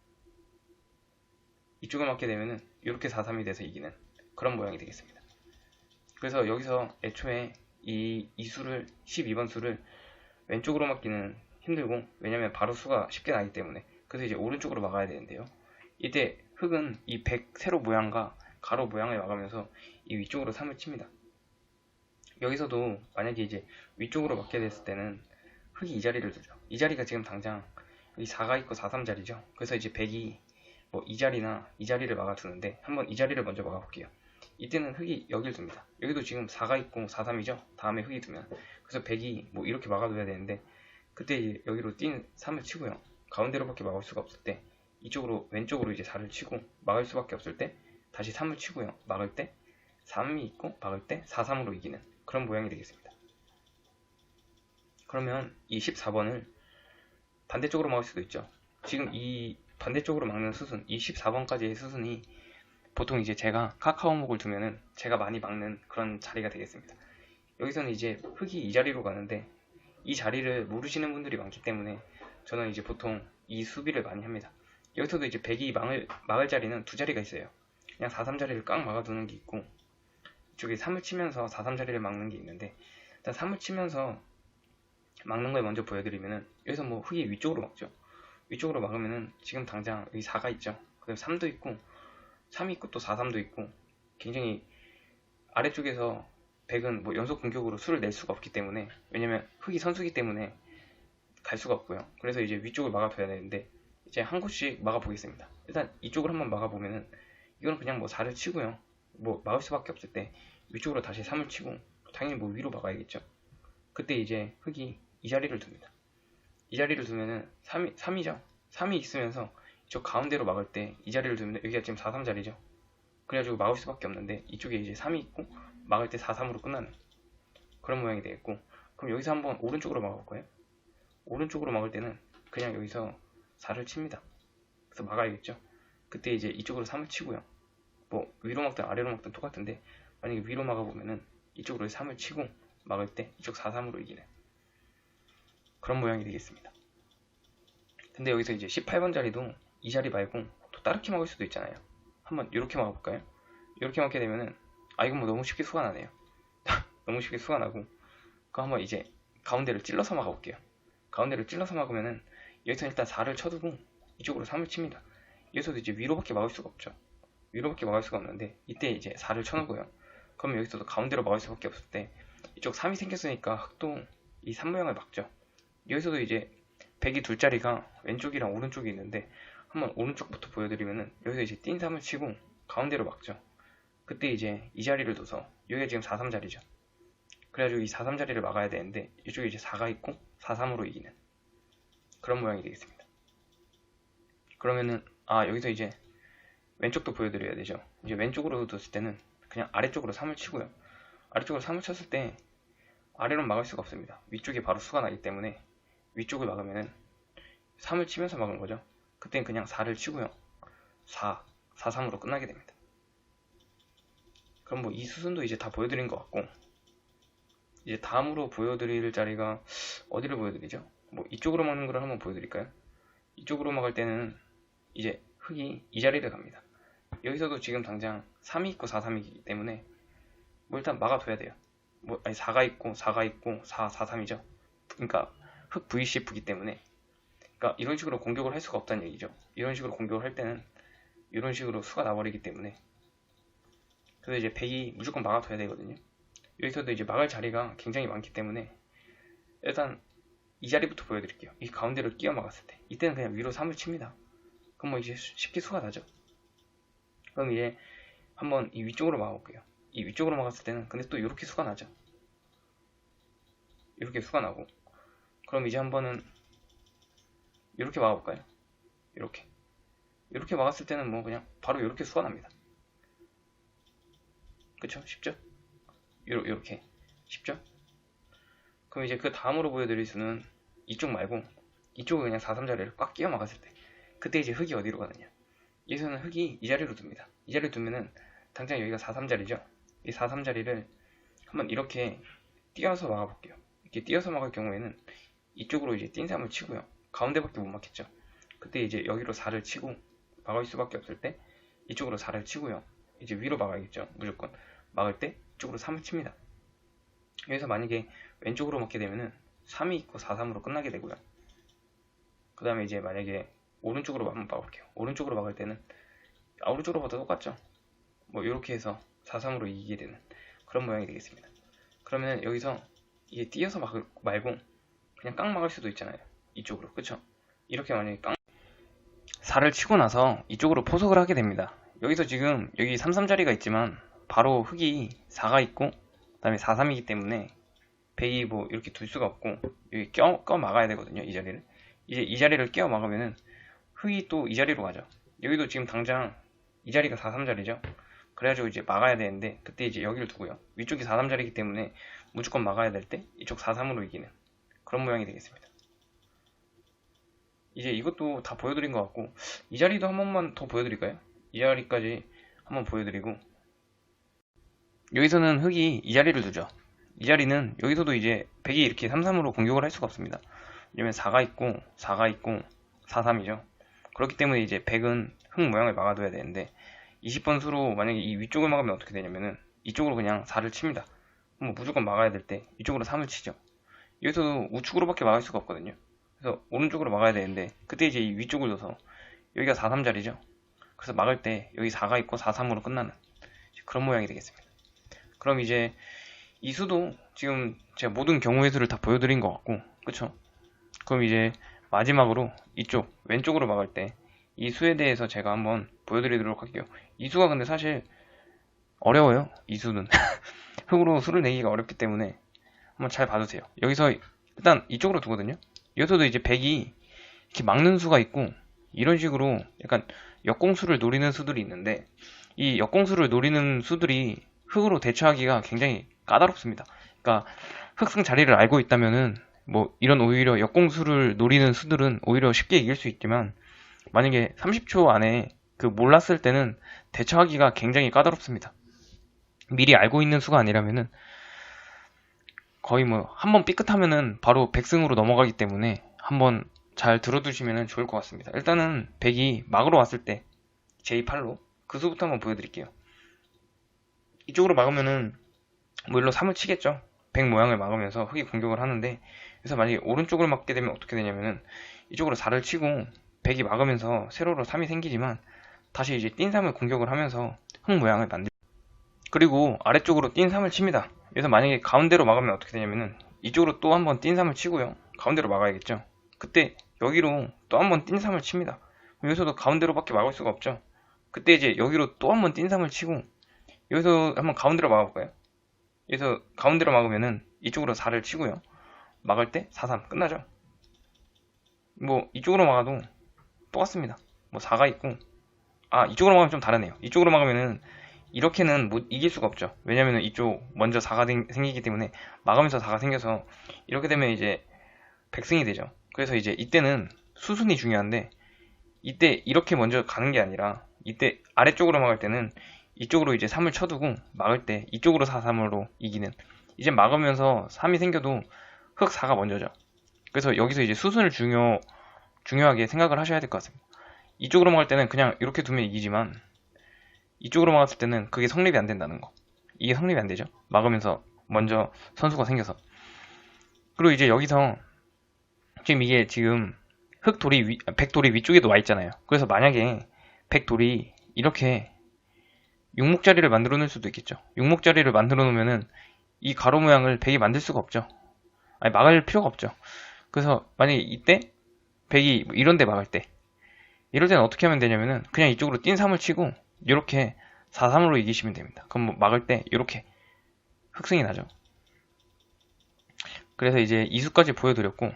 이쪽을 막게 되면은 이렇게 4, 3이 돼서 이기는 그런 모양이 되겠습니다. 그래서 여기서 애초에 이 수를 12번 수를 왼쪽으로 막기는 힘들고, 왜냐면 바로 수가 쉽게 나기 때문에. 그래서 이제 오른쪽으로 막아야 되는데요. 이때 흙은 이 100 세로 모양과 가로 모양을 막으면서 이 위쪽으로 3을 칩니다. 여기서도 만약에 이제 위쪽으로 막게 됐을 때는 흙이 이 자리를 두죠. 이 자리가 지금 당장 여기 4가 있고 4, 3 자리죠. 그래서 이제 100이 뭐 이 자리나 이 자리를 막아두는데 한번 이 자리를 먼저 막아볼게요. 이때는 흙이 여길 둡니다. 여기도 지금 4가 있고 4, 3이죠. 다음에 흙이 두면. 그래서 100이 뭐 이렇게 막아둬야 되는데 그때 여기로 띈 3을 치고요. 가운데로밖에 막을 수가 없을 때 이쪽으로 왼쪽으로 이제 4를 치고 막을 수밖에 없을 때 다시 3을 치고요. 막을 때 3이 있고 막을 때 4, 3으로 이기는 그런 모양이 되겠습니다. 그러면 이 14번을 반대쪽으로 막을 수도 있죠. 지금 이 반대쪽으로 막는 수순, 이 14번까지의 수순이 보통 이제 제가 카카오목을 두면은 제가 많이 막는 그런 자리가 되겠습니다. 여기서는 이제 흙이 이 자리로 가는데 이 자리를 모르시는 분들이 많기 때문에 저는 이제 보통 이 수비를 많이 합니다. 여기서도 이제 100이 막을 자리는 두 자리가 있어요. 그냥 4, 3 자리를 꽉 막아두는 게 있고 이쪽에 3을 치면서 4, 3 자리를 막는 게 있는데, 일단 3을 치면서 막는 걸 먼저 보여드리면은 여기서 뭐 흙이 위쪽으로 막죠. 위쪽으로 막으면은 지금 당장 여기 4가 있죠. 그다음 3도 있고 3이 있고 또 4, 3도 있고 굉장히 아래쪽에서 100은 뭐 연속 공격으로 수를 낼 수가 없기 때문에, 왜냐면 흙이 선수기 때문에 갈 수가 없고요. 그래서 이제 위쪽을 막아둬야 되는데 이제 한 곳씩 막아보겠습니다. 일단 이쪽을 한번 막아보면은 이거는 그냥 뭐 4를 치고요. 뭐 막을 수밖에 없을 때 위쪽으로 다시 3을 치고 당연히 뭐 위로 막아야겠죠. 그때 이제 흙이 이 자리를 둡니다. 이 자리를 두면은 3이죠. 3이 있으면서 이쪽 가운데로 막을 때 이 자리를 두면 여기가 지금 4, 3 자리죠. 그래가지고 막을 수밖에 없는데 이쪽에 이제 3이 있고 막을 때 4, 3으로 끝나는 그런 모양이 되겠고, 그럼 여기서 한번 오른쪽으로 막아볼 거예요. 오른쪽으로 막을 때는 그냥 여기서 4를 칩니다. 그래서 막아야겠죠. 그때 이제 이쪽으로 3을 치고요. 뭐 위로 막든 아래로 막든 똑같은데 만약에 위로 막아보면은 이쪽으로 3을 치고 막을 때 이쪽 4, 3으로 이기는 그런 모양이 되겠습니다. 근데 여기서 이제 18번 자리도 이 자리 말고 또 다르게 막을 수도 있잖아요. 한번 이렇게 막아볼까요? 이렇게 막게 되면은 이건 뭐 너무 쉽게 수가 나네요. 너무 쉽게 수가 나고, 그거 한번 이제 가운데를 찔러서 막아볼게요. 가운데를 찔러서 막으면은 여기서 일단 4를 쳐두고 이쪽으로 3을 칩니다. 여기서도 이제 위로밖에 막을 수가 없죠. 위로밖에 막을 수가 없는데 이때 이제 4를 쳐놓고요. 그러면 여기서도 가운데로 막을 수밖에 없을 때 이쪽 3이 생겼으니까 흙도 이 3모양을 막죠. 여기서도 이제 100이 둘 자리가 왼쪽이랑 오른쪽이 있는데 한번 오른쪽부터 보여드리면은 여기서 이제 띵 3을 치고 가운데로 막죠. 그때 이제 이 자리를 둬서 여기가 지금 4, 3 자리죠. 그래가지고 이 4, 3 자리를 막아야 되는데 이쪽에 이제 4가 있고 4, 3으로 이기는 그런 모양이 되겠습니다. 그러면은 여기서 이제 왼쪽도 보여드려야 되죠. 이제 왼쪽으로 뒀을 때는 그냥 아래쪽으로 3을 치고요. 아래쪽으로 3을 쳤을 때 아래로 막을 수가 없습니다. 위쪽에 바로 수가 나기 때문에 위쪽을 막으면은 3을 치면서 막은 거죠. 그땐 그냥 4를 치고요. 4, 4, 3으로 끝나게 됩니다. 그럼 뭐 이 수순도 이제 다 보여드린 것 같고, 이제 다음으로 보여드릴 자리가 어디를 보여드리죠? 뭐 이쪽으로 막는 걸 한번 보여드릴까요? 이쪽으로 막을 때는 이제 흙이 이 자리를 갑니다. 여기서도 지금 당장 3이 있고 4, 3이기 때문에 뭐 일단 막아둬야 돼요. 4가 있고 4가 있고 4, 4, 3이죠. 그러니까 흙 VCF기 때문에 그러니까 이런 식으로 공격을 할 수가 없다는 얘기죠. 이런 식으로 공격을 할 때는 이런 식으로 수가 나버리기 때문에, 그래서 이제 백이 무조건 막아둬야 되거든요. 여기서도 이제 막을 자리가 굉장히 많기 때문에 일단 이 자리부터 보여드릴게요. 이 가운데를 끼워 막았을 때 이때는 그냥 위로 3을 칩니다. 그럼 뭐 이제 쉽게 수가 나죠. 그럼 이제 한번 이 위쪽으로 막아볼게요. 이 위쪽으로 막았을 때는 근데 또 이렇게 수가 나죠. 이렇게 수가 나고, 그럼 이제 한번은 이렇게 막아볼까요? 이렇게 막았을 때는 뭐 그냥 바로 이렇게 수가 납니다. 그쵸? 쉽죠? 이렇게 쉽죠? 그럼 이제 그 다음으로 보여드릴 수는 이쪽 말고 이쪽을 그냥 4-3자리를 꽉 끼워 막았을 때, 그때 이제 흑이 어디로 가느냐, 여기서는 흑이 이 자리로 둡니다. 이 자리로 두면은 당장 여기가 4-3자리죠. 이 4-3자리를 한번 이렇게 띄어서 막아볼게요. 이렇게 띄어서 막을 경우에는 이쪽으로 이제 띵3을 치고요. 가운데밖에 못 막겠죠. 그때 이제 여기로 4를 치고 막을 수밖에 없을 때 이쪽으로 4를 치고요. 이제 위로 막아야겠죠. 무조건 막을 때 이쪽으로 3을 칩니다. 여기서 만약에 왼쪽으로 막게 되면은 3이 있고 4-3으로 끝나게 되고요. 그 다음에 이제 만약에 오른쪽으로 한번 막을게요. 오른쪽으로 막을 때는 오른쪽으로 봐도 똑같죠. 뭐 이렇게 해서 4-3으로 이기게 되는 그런 모양이 되겠습니다. 그러면 여기서 이게 띄어서 말고 그냥 깡 막을 수도 있잖아요. 이쪽으로, 그쵸? 이렇게 만약에 깡 4를 치고 나서 이쪽으로 포석을 하게 됩니다. 여기서 지금 여기 3-3자리가 있지만 바로 흑이 4가 있고 그 다음에 4-3이기 때문에 백이 뭐 이렇게 둘 수가 없고 여기 껴 막아야 되거든요. 이 자리를. 이제 이 자리를 끼워 막으면은 흑이 또 이 자리로 가죠. 여기도 지금 당장 이 자리가 4-3자리죠. 그래가지고 이제 막아야 되는데 그때 이제 여기를 두고요. 위쪽이 4-3자리이기 때문에 무조건 막아야 될 때 이쪽 4-3으로 이기는 그런 모양이 되겠습니다. 이제 이것도 다 보여드린 것 같고, 이 자리도 한 번만 더 보여드릴까요? 이 자리까지 한번 보여드리고, 여기서는 흑이 이 자리를 두죠. 이 자리는 여기서도 이제 백이 이렇게 3-3으로 공격을 할 수가 없습니다. 왜냐면 4가 있고 4-3이죠. 그렇기 때문에 이제 백은 흑 모양을 막아둬야 되는데 20번 수로 만약에 이 위쪽을 막으면 어떻게 되냐면은 이쪽으로 그냥 4를 칩니다. 뭐 무조건 막아야 될 때 이쪽으로 3을 치죠. 여기서도 우측으로밖에 막을 수가 없거든요. 그래서 오른쪽으로 막아야 되는데 그때 이제 이 위쪽을 둬서 여기가 4-3자리죠. 그래서 막을 때 여기 4가 있고 4-3으로 끝나는 그런 모양이 되겠습니다. 그럼 이제 이 수도 지금 제가 모든 경우의 수를 다 보여드린 것 같고, 그쵸? 그럼 이제 마지막으로 이쪽 왼쪽으로 막을 때 이 수에 대해서 제가 한번 보여드리도록 할게요. 이 수가 근데 사실 어려워요. 이 수는 흙으로 수를 내기가 어렵기 때문에 한번 잘 봐주세요. 여기서 일단 이쪽으로 두거든요. 여기서도 이제 백이 이렇게 막는 수가 있고 이런 식으로 약간 역공수를 노리는 수들이 있는데, 이 역공수를 노리는 수들이 흙으로 대처하기가 굉장히 까다롭습니다. 그러니까 흑승 자리를 알고 있다면은 뭐 이런 오히려 역공수를 노리는 수들은 오히려 쉽게 이길 수 있지만, 만약에 30초 안에 그 몰랐을 때는 대처하기가 굉장히 까다롭습니다. 미리 알고 있는 수가 아니라면은 거의 뭐 한번 삐끗하면은 바로 백승으로 넘어가기 때문에 한번 잘 들어두시면 좋을 것 같습니다. 일단은 백이 막으로 왔을 때 제2팔로 그 수부터 한번 보여드릴게요. 이쪽으로 막으면은 뭐 일로 3을 치겠죠. 백 모양을 막으면서 흑이 공격을 하는데, 그래서 만약에 오른쪽을 막게 되면 어떻게 되냐면은 이쪽으로 4를 치고 백이 막으면서 세로로 3이 생기지만 다시 이제 띵3을 공격을 하면서 흑 모양을 만들, 그리고 아래쪽으로 띵3을 칩니다. 그래서 만약에 가운데로 막으면 어떻게 되냐면은 이쪽으로 또 한번 띵3을 치고요. 가운데로 막아야겠죠. 그때 여기로 또 한번 띵3을 칩니다. 여기서도 가운데로밖에 막을 수가 없죠. 그때 이제 여기로 또 한번 띵3을 치고 여기서 한번 가운데로 막아볼까요? 여기서 가운데로 막으면은 이쪽으로 4를 치고요. 막을 때 4-3 끝나죠. 뭐 이쪽으로 막아도 똑같습니다. 뭐 4가 있고, 이쪽으로 막으면 좀 다르네요. 이쪽으로 막으면은 이렇게는 못 이길 수가 없죠. 왜냐면은 이쪽 먼저 4가 생기기 때문에 막으면서 4가 생겨서 이렇게 되면 이제 백승이 되죠. 그래서 이제 이때는 수순이 중요한데, 이때 이렇게 먼저 가는 게 아니라 이때 아래쪽으로 막을 때는 이쪽으로 이제 3을 쳐두고 막을 때 이쪽으로 4-3으로 이기는, 이제 막으면서 3이 생겨도 흑 4가 먼저죠. 그래서 여기서 이제 수순을 중요하게 생각을 하셔야 될 것 같습니다. 이쪽으로 막을 때는 그냥 이렇게 두면 이기지만 이쪽으로 막았을 때는 그게 성립이 안 된다는 거. 이게 성립이 안 되죠. 막으면서 먼저 선수가 생겨서. 그리고 이제 여기서 지금 이게 지금 백돌이 위쪽에도 와 있잖아요. 그래서 만약에 백돌이 이렇게 육목자리를 만들어 놓을 수도 있겠죠. 육목자리를 만들어 놓으면은 이 가로 모양을 백이 만들 수가 없죠. 아니, 막을 필요가 없죠. 그래서 만약에 이때 백이 이런 데 막을 때, 이럴 때는 어떻게 하면 되냐면은 그냥 이쪽으로 띈 3을 치고 이렇게 4-3으로 이기시면 됩니다. 그럼 뭐 막을 때 이렇게 흑승이 나죠. 그래서 이제 이 수까지 보여드렸고,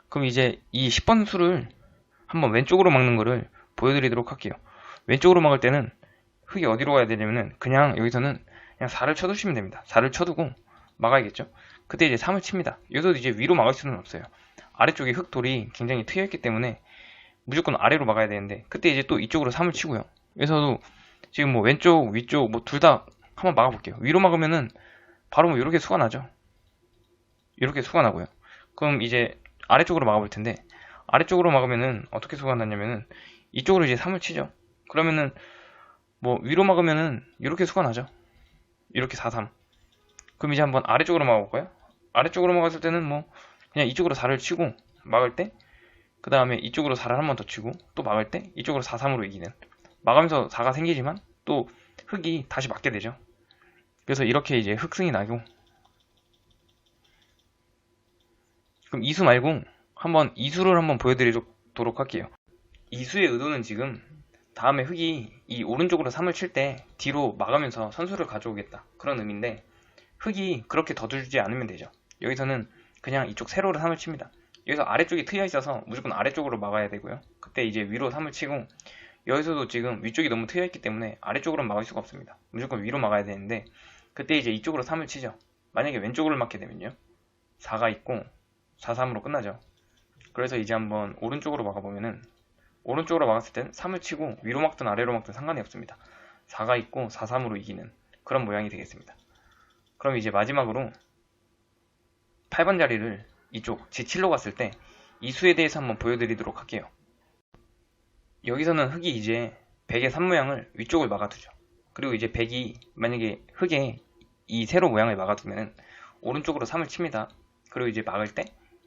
그럼 이제 이 10번 수를 한번 왼쪽으로 막는 거를 보여드리도록 할게요. 왼쪽으로 막을 때는 흑이 어디로 가야 되냐면은 그냥 여기서는 그냥 4를 쳐두시면 됩니다. 4를 쳐두고 막아야겠죠. 그때 이제 3을 칩니다. 여기서 이제 위로 막을 수는 없어요. 아래쪽에 흑돌이 굉장히 트여있기 때문에 무조건 아래로 막아야 되는데, 그때 이제 또 이쪽으로 3을 치고요. 여기서도 지금 뭐 왼쪽, 위쪽 뭐 둘 다 한번 막아볼게요. 위로 막으면은 바로 뭐 이렇게 수가 나죠. 이렇게 수가 나고요. 그럼 이제 아래쪽으로 막아볼 텐데, 아래쪽으로 막으면은 어떻게 수가 나냐면은 이쪽으로 이제 3을 치죠. 그러면은 뭐 위로 막으면은 이렇게 수가 나죠. 이렇게 4-3. 그럼 이제 한번 아래쪽으로 막아볼까요? 아래쪽으로 막았을 때는 뭐 그냥 이쪽으로 4를 치고 막을 때, 그 다음에 이쪽으로 4를 한 번 더 치고 또 막을 때 이쪽으로 4-3으로 이기는, 막으면서 4가 생기지만 또 흑이 다시 맞게 되죠. 그래서 이렇게 이제 흑승이 나고, 그럼 이수 말고 한번 이수를 한번 보여드리도록 할게요. 이수의 의도는 지금 다음에 흑이 이 오른쪽으로 3을 칠 때 뒤로 막으면서 선수를 가져오겠다, 그런 의미인데, 흑이 그렇게 더 주지 않으면 되죠. 여기서는 그냥 이쪽 세로로 3을 칩니다. 여기서 아래쪽이 트여 있어서 무조건 아래쪽으로 막아야 되고요. 그때 이제 위로 3을 치고, 여기서도 지금 위쪽이 너무 트여 있기 때문에 아래쪽으로는 막을 수가 없습니다. 무조건 위로 막아야 되는데, 그때 이제 이쪽으로 3을 치죠. 만약에 왼쪽으로 막게 되면요, 4가 있고 4-3으로 끝나죠. 그래서 이제 한번 오른쪽으로 막아보면은, 오른쪽으로 막았을 땐 3을 치고 위로 막든 아래로 막든 상관이 없습니다. 4가 있고 4-3으로 이기는 그런 모양이 되겠습니다. 그럼 이제 마지막으로 8번 자리를 이쪽 G7로 갔을 때 이수에 대해서 한번 보여드리도록 할게요. 여기서는 흑이 이제 백의 3모양을 위쪽을 막아두죠. 그리고 이제 백이 만약에 흑의 이 세로 모양을 막아두면 오른쪽으로 3을 칩니다. 그리고 이제 막을 때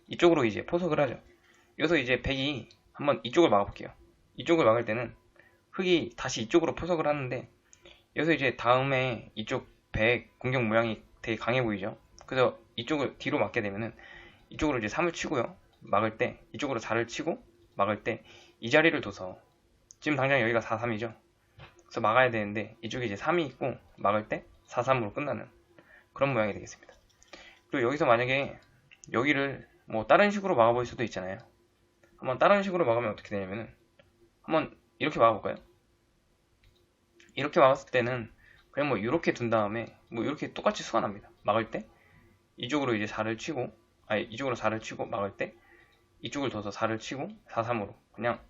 이쪽으로 이제 포석을 하죠. 여기서 이제 백이 한번 이쪽을 막아볼게요. 이쪽을 막을 때는 흑이 다시 이쪽으로 포석을 하는데, 여기서 이제 다음에 이쪽 백 공격 모양이 되게 강해 보이죠. 그래서 이쪽을 뒤로 막게 되면은 이쪽으로 이제 3을 치고요. 막을 때 이쪽으로 4를 치고 막을 때 이 자리를 둬서, 지금 당장 여기가 4-3이죠. 그래서 막아야 되는데 이쪽에 이제 3이 있고 막을 때 4-3으로 끝나는 그런 모양이 되겠습니다. 그리고 여기서 만약에 여기를 뭐 다른 식으로 막아볼 수도 있잖아요. 한번 다른 식으로 막으면 어떻게 되냐면은, 한번 이렇게 막아볼까요? 이렇게 막았을 때는 그냥 뭐 이렇게 둔 다음에 뭐 이렇게 똑같이 수가 납니다. 막을 때 이쪽으로 이제 4를 치고, 아니 이쪽으로 4를 치고 막을 때 이쪽을 둬서 4를 치고 4-3으로 그냥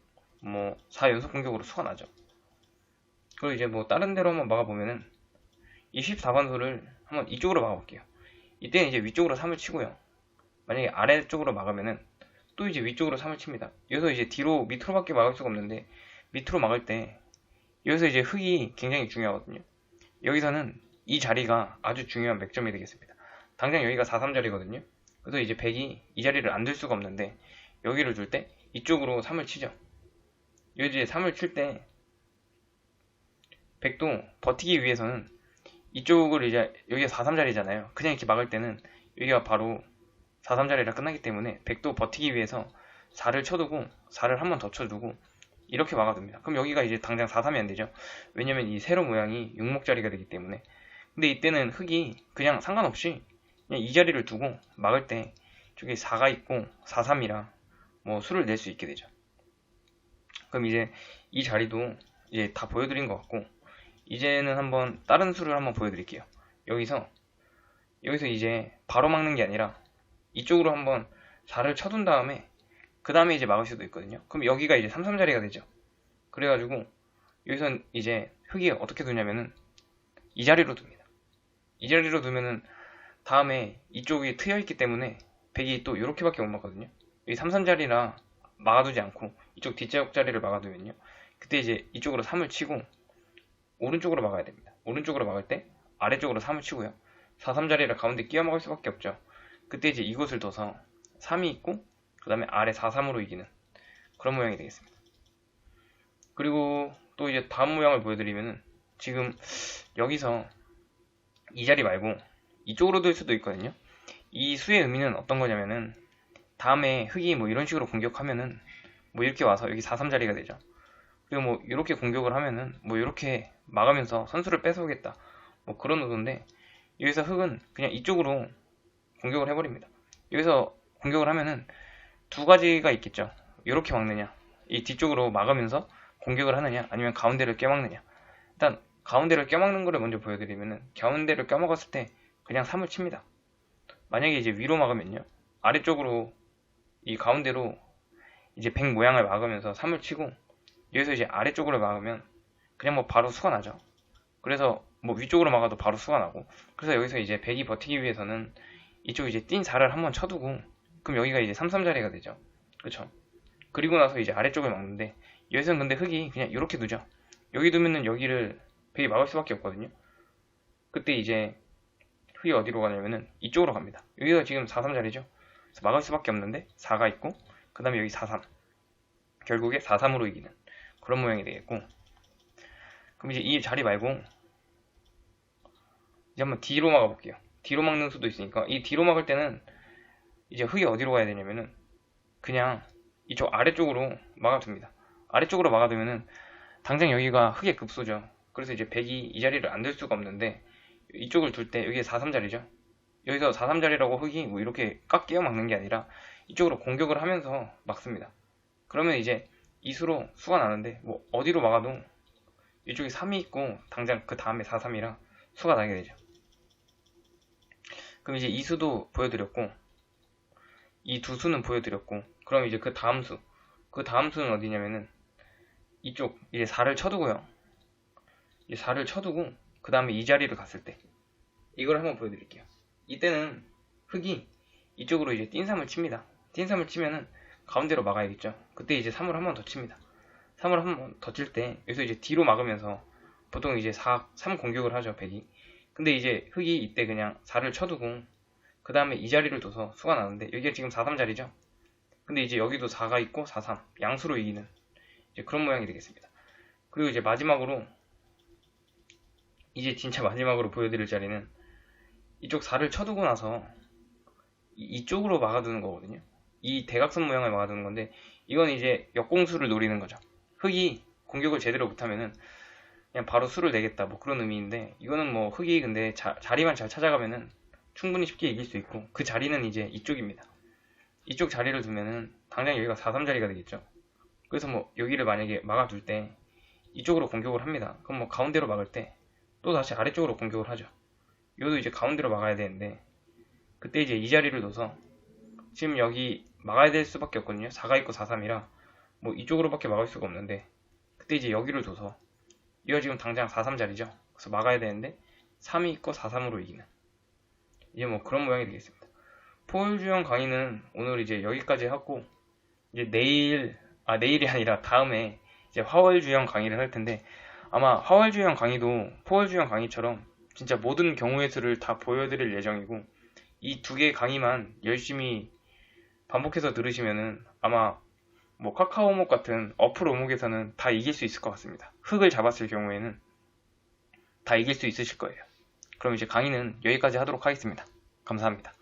뭐 4연속 공격으로 수가 나죠. 그리고 이제 뭐 다른 데로 한번 막아보면은 이 14번수를 한번 이쪽으로 막아볼게요. 이때는 이제 위쪽으로 3을 치고요. 만약에 아래쪽으로 막으면은 또 이제 위쪽으로 3을 칩니다. 여기서 이제 뒤로 밑으로밖에 막을 수가 없는데, 밑으로 막을 때 여기서 이제 흑이 굉장히 중요하거든요. 여기서는 이 자리가 아주 중요한 맥점이 되겠습니다. 당장 여기가 4-3 자리거든요. 그래서 이제 백이 이 자리를 안 둘 수가 없는데, 여기를 둘 때 이쪽으로 3을 치죠. 여기 이제 3을 칠 때 백도 버티기 위해서는 이쪽을 이제, 여기가 4-3 자리잖아요. 그냥 이렇게 막을 때는 여기가 바로 4-3 자리라 끝나기 때문에 백도 버티기 위해서 4를 쳐두고 4를 한 번 더 쳐두고 이렇게 막아둡니다. 그럼 여기가 이제 당장 4-3이 안 되죠. 왜냐면 이 세로 모양이 6목 자리가 되기 때문에. 근데 이때는 흑이 그냥 상관없이 그냥 이 자리를 두고 막을 때 저기 4가 있고 4-3이라 뭐 수를 낼 수 있게 되죠. 그럼 이제 이 자리도 이제 다 보여드린 것 같고, 이제는 한번 다른 수를 한번 보여드릴게요. 여기서 이제 바로 막는 게 아니라 이쪽으로 한번 4를 쳐둔 다음에 그 다음에 이제 막을 수도 있거든요. 그럼 여기가 이제 3-3 자리가 되죠. 그래가지고 여기선 이제 흑이 어떻게 두냐면은 이 자리로 둡니다. 이 자리로 두면은 다음에 이쪽이 트여있기 때문에 백이 또 이렇게밖에 못 막거든요. 여기 3-3 자리라 막아두지 않고 이쪽 뒷자역 자리를 막아두면요, 그때 이제 이쪽으로 3을 치고 오른쪽으로 막아야 됩니다. 오른쪽으로 막을 때 아래쪽으로 3을 치고요, 4-3 자리를 가운데 끼워 막을 수밖에 없죠. 그때 이제 이곳을 둬서 3이 있고 그 다음에 아래 4-3으로 이기는 그런 모양이 되겠습니다. 그리고 또 이제 다음 모양을 보여드리면은 지금 여기서 이 자리 말고 이쪽으로 둘 수도 있거든요. 이 수의 의미는 어떤 거냐면은 다음에 흑이 뭐 이런 식으로 공격하면은 뭐 이렇게 와서 여기 4-3 자리가 되죠. 그리고 뭐 이렇게 공격을 하면은 뭐 이렇게 막으면서 선수를 뺏어오겠다. 뭐 그런 의도인데 여기서 흑은 그냥 이쪽으로 공격을 해버립니다. 여기서 공격을 하면은 두 가지가 있겠죠. 이렇게 막느냐, 이 뒤쪽으로 막으면서 공격을 하느냐, 아니면 가운데를 껴막느냐. 일단 가운데를 껴막는 거를 먼저 보여드리면은 가운데를 껴막았을 때 그냥 3을 칩니다. 만약에 이제 위로 막으면요, 아래쪽으로 이 가운데로 이제 100 모양을 막으면서 3을 치고 여기서 이제 아래쪽으로 막으면 그냥 뭐 바로 수가 나죠. 그래서 뭐 위쪽으로 막아도 바로 수가 나고, 그래서 여기서 이제 100이 버티기 위해서는 이쪽 이제 띈 4를 한번 쳐두고, 그럼 여기가 이제 3-3 자리가 되죠. 그쵸? 그리고 나서 이제 아래쪽을 막는데 여기서는 근데 흑이 그냥 이렇게 두죠. 여기 두면은 여기를 100이 막을 수밖에 없거든요. 그때 이제 흑이 어디로 가냐면은 이쪽으로 갑니다. 여기가 지금 4-3 자리죠. 그래서 막을 수밖에 없는데 4가 있고, 그 다음에 여기 4-3, 결국에 4-3으로 이기는 그런 모양이 되겠고, 그럼 이제 이 자리 말고 이제 한번 뒤로 막아볼게요. 뒤로 막는 수도 있으니까 이 뒤로 막을 때는 이제 흑이 어디로 가야 되냐면은 그냥 이쪽 아래쪽으로 막아둡니다. 아래쪽으로 막아두면은 당장 여기가 흑의 급소죠. 그래서 이제 100이 이 자리를 안 들 수가 없는데, 이쪽을 둘 때 여기에 4-3 자리죠. 여기서 4-3 자리라고 흑이 뭐 이렇게 꽉 끼어 막는 게 아니라 이쪽으로 공격을 하면서 막습니다. 그러면 이제 이 수로 수가 나는데 뭐 어디로 막아도 이쪽에 3이 있고 당장 그 다음에 4-3이라 수가 나게 되죠. 그럼 이제 이 수도 보여드렸고 이 두 수는 보여드렸고, 그럼 이제 그 다음 수는 어디냐면은 이쪽 이제 4를 쳐두고요. 이제 4를 쳐두고 그 다음에 이 자리를 갔을 때 이걸 한번 보여드릴게요. 이때는 흑이 이쪽으로 이제 띈 3을 칩니다. 띈 3을 치면은 가운데로 막아야겠죠. 그때 이제 3을 한 번 더 칩니다. 3을 한 번 더 칠 때 여기서 이제 뒤로 막으면서 보통 이제 3 공격을 하죠, 100이. 근데 이제 흑이 이때 그냥 4를 쳐두고 그 다음에 이 자리를 둬서 수가 나는데 여기가 지금 4-3 자리죠. 근데 이제 여기도 4가 있고 4-3 양수로 이기는 이제 그런 모양이 되겠습니다. 그리고 이제 마지막으로 이제 진짜 마지막으로 보여드릴 자리는 이쪽 4를 쳐두고 나서 이쪽으로 막아두는 거거든요. 이 대각선 모양을 막아두는 건데 이건 이제 역공수를 노리는 거죠. 흑이 공격을 제대로 못하면은 그냥 바로 수를 내겠다 뭐 그런 의미인데, 이거는 뭐 흑이 근데 자리만 잘 찾아가면은 충분히 쉽게 이길 수 있고, 그 자리는 이제 이쪽입니다. 이쪽 자리를 두면은 당장 여기가 4-3 자리가 되겠죠. 그래서 뭐 여기를 만약에 막아둘 때 이쪽으로 공격을 합니다. 그럼 뭐 가운데로 막을 때 또 다시 아래쪽으로 공격을 하죠. 이것도 이제 가운데로 막아야 되는데 그때 이제 이 자리를 둬서 지금 여기 막아야 될 수밖에 없거든요. 4가 있고 4-3이라 뭐 이쪽으로밖에 막을 수가 없는데 그때 이제 여기를 둬서 이거 지금 당장 4-3 자리죠. 그래서 막아야 되는데 3이 있고 4-3으로 이기는 이제 뭐 그런 모양이 되겠습니다. 포홀주형 강의는 오늘 이제 여기까지 하고 이제 내일이 아니라 다음에 이제 화월주형 강의를 할 텐데, 아마 화월주형 강의도 포월주형 강의처럼 진짜 모든 경우의 수를 다 보여드릴 예정이고, 이 두 개 강의만 열심히 반복해서 들으시면은 아마 뭐 카카오목 같은 어플 오목에서는 다 이길 수 있을 것 같습니다. 흑을 잡았을 경우에는 다 이길 수 있으실 거예요. 그럼 이제 강의는 여기까지 하도록 하겠습니다. 감사합니다.